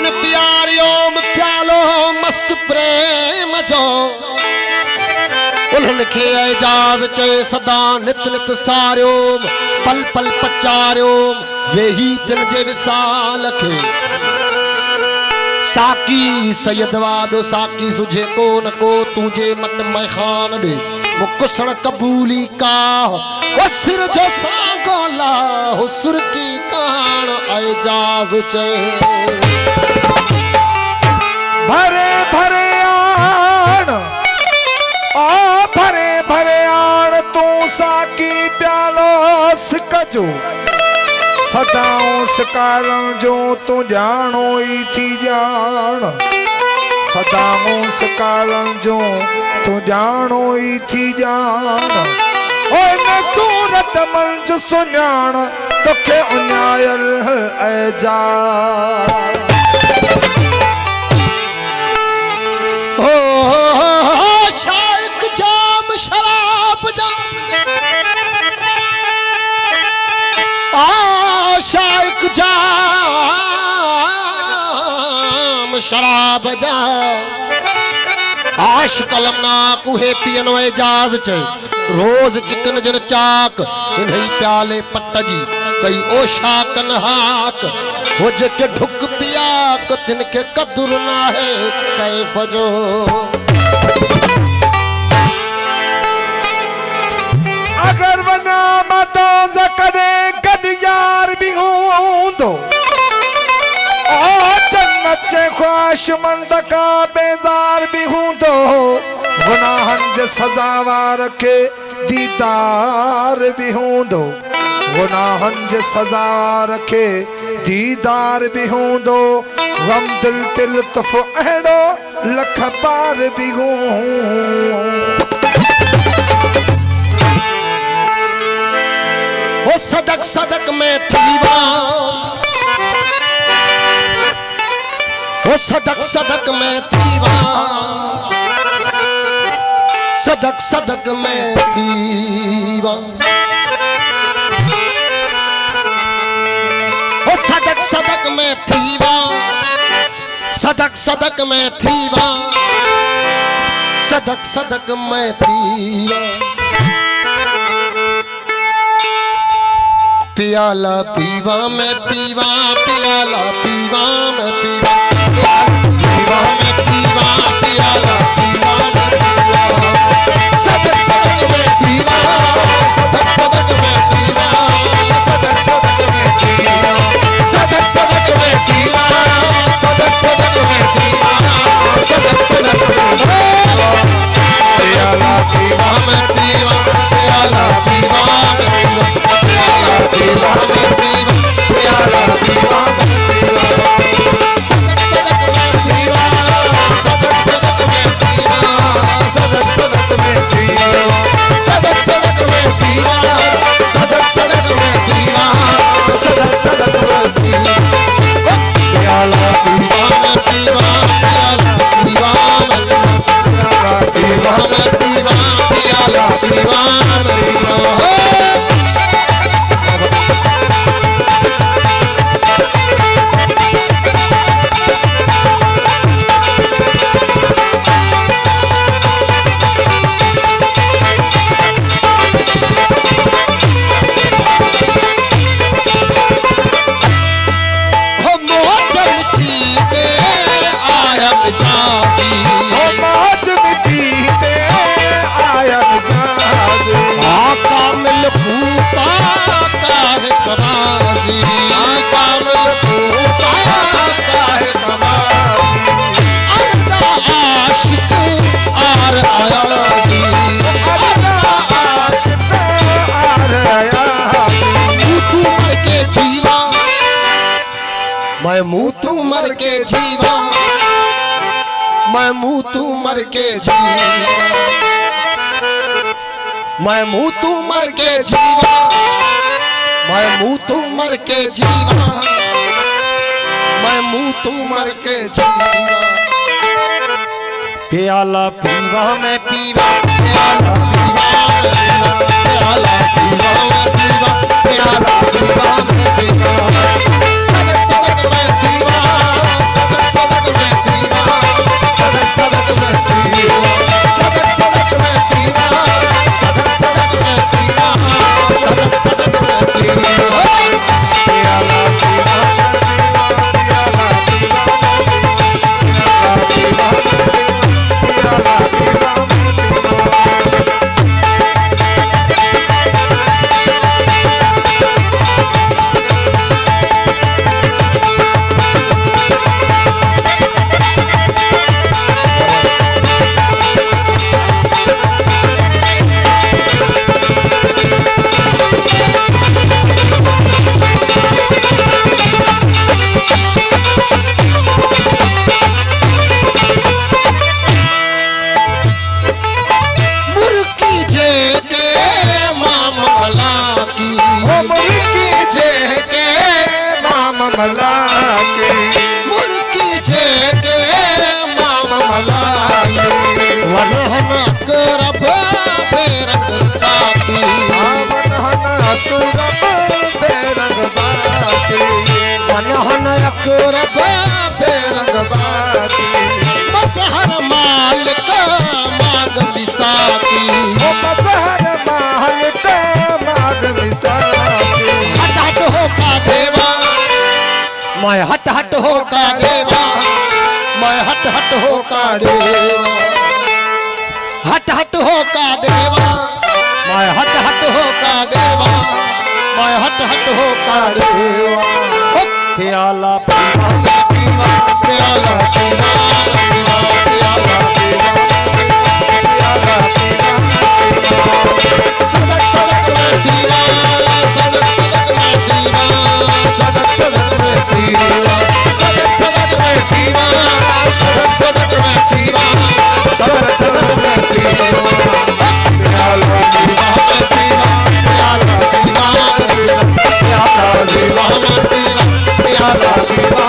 जिन प्यारियों में प्यालो मस्त प्रेम जो उन्हनि खे एजाज चए सदा नित नित सारियो पल पल पचारियो वेही दिन जे विसाल खे साकी सैयद वादो साकी सुझे को न को तुझे मत मैं खान दे मुकुसण कबूली का वो सिर जो सागोला हुसुर की कान एजाज चए भरे भरे आन ओ भरे भरे आन तू साकी प्यालो सिकजो सदाऊं सकारण जो तू जानो ही थी जान सदाऊं सकारण जो तू जानो ही थी जान ओ न सूरत मंज सुञाण तोखे उन्यायल एजा शाइक जाम शराब जाम शाइक जाम शराब जा आश कलम ना कुहे पियनो एजाज चे रोज चिकन जन चाक इन्हीं प्याले पट्ट जी कई ओशा कनहाक हो जेके ढुक पियाक तिनके कदुर ना है कैफ जो अगर वना मतो ज़करे कद यार भी हूं तो ओ जन्नत चे ख्वाहिश मंद का बेजार भी हूं तो गुनाहन जे सजावार के दीदार भी हूं दो गुनाहन जे सजावार के दीदार भी हूं दो गम दिल तिल तफ अहड़ो लख पार भी हूं वो सदक सदक में थीवा वो सदक सदक में थीवा सदक सदक में थीवा वो सदक सदक में थीवा सदक सदक में थीवा सदक सदक में थीवा पियाला पीवा में पीवा पियाला पीवा में पीवा पीवा में पीवा पियाला पीवा में पीवा सदक सदक में पीवा सदक सदक में पीवा सदक सदक में पीवा सदक सदक में पीवा सदक सदक में पीवा सदक सदक में पीवा पियाला पीवा में पीवा पियाला पीवा में पीवा पीवा में पीवा प्याला पीवा में पीवा सदक सदक में पीवा सदक सदक में पीवा सदक सदक में पीवा सदक सदक में पीवा सदक सदक में पीवा सदक सदक में पीवा प्याला पीवा में पीवा प्याला पीवा में प्याला पीवा में पीवा प्याला पीवा में पीवा मैं मुँह तू मर के जीवा मैं मुँह तू मर के जीवा मैं मुँह तू मर के जीवा मैं मुँह तू मर के जीवा मैं मुँह तू मर के जीवा प्याला पीवा में पीवा प्याला पीवा में पीवा प्याला पीवा में पीवा प्याला पीवा में पीवा सदक सदक में पीवा सदक कुरबा बेरंग बाती मजहर माल का मांग बिसाती ओ मजहर महल का माग मिसाती हट हट हो का देवा मैं हट हट हो का देवा मैं हट हट हो का देवा हट हट हो का देवा मैं हट हट हो का देवा मैं हट हट हो का देवा प्याला पीवा पीवा प्याला पीवा प्याला पीवा प्याला पीवा सड़क सड़क में दीवा सड़क सड़क में दीवा सड़क सड़क में दीवा सड़क सड़क में दीवा सड़क सड़क में दीवा सड़क सड़क में दीवा प्याला पीवा पीवा प्याला पीवा प्याला पीवा पीवा प्याला पीवा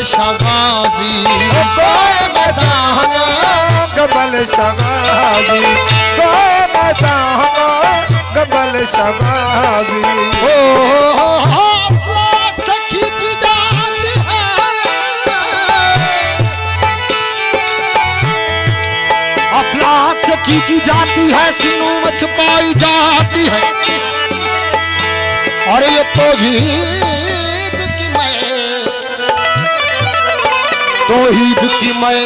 शागाजी मैदान गबल शगाजी तो मैदान गबल शगाजी ओ सखी जी जाती है अफलाक से खींची जाती है सीनों में छुपाई जाती है और ये तो ईद की मैं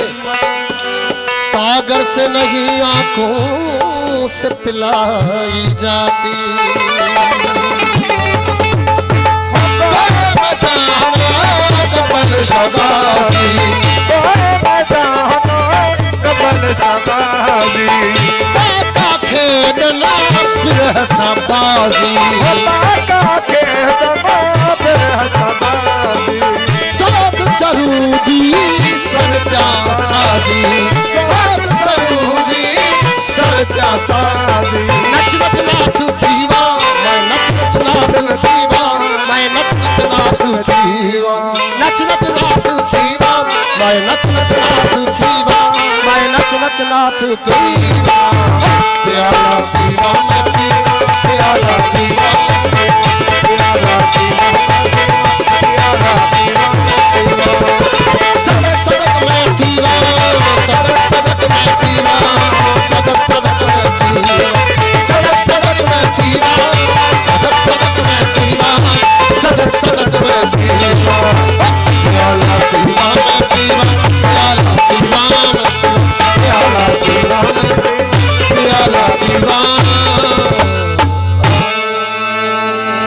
सागर से नहीं आंखों से पिलाई जाती कबल शगाजी कबल शगाजी का खेलना फिर संबाजी का खेलना फिर संबाजी सात सरूदी सरत्या साजी सात सरूदी सरत्या साजी नच नच नाथ दीवा मैं नच नच नाथ दीवा मैं नच नच नाथ दीवा नच नच नाथ दीवा मैं नच नच नाथ दीवा मैं नच नच नाथ दीवा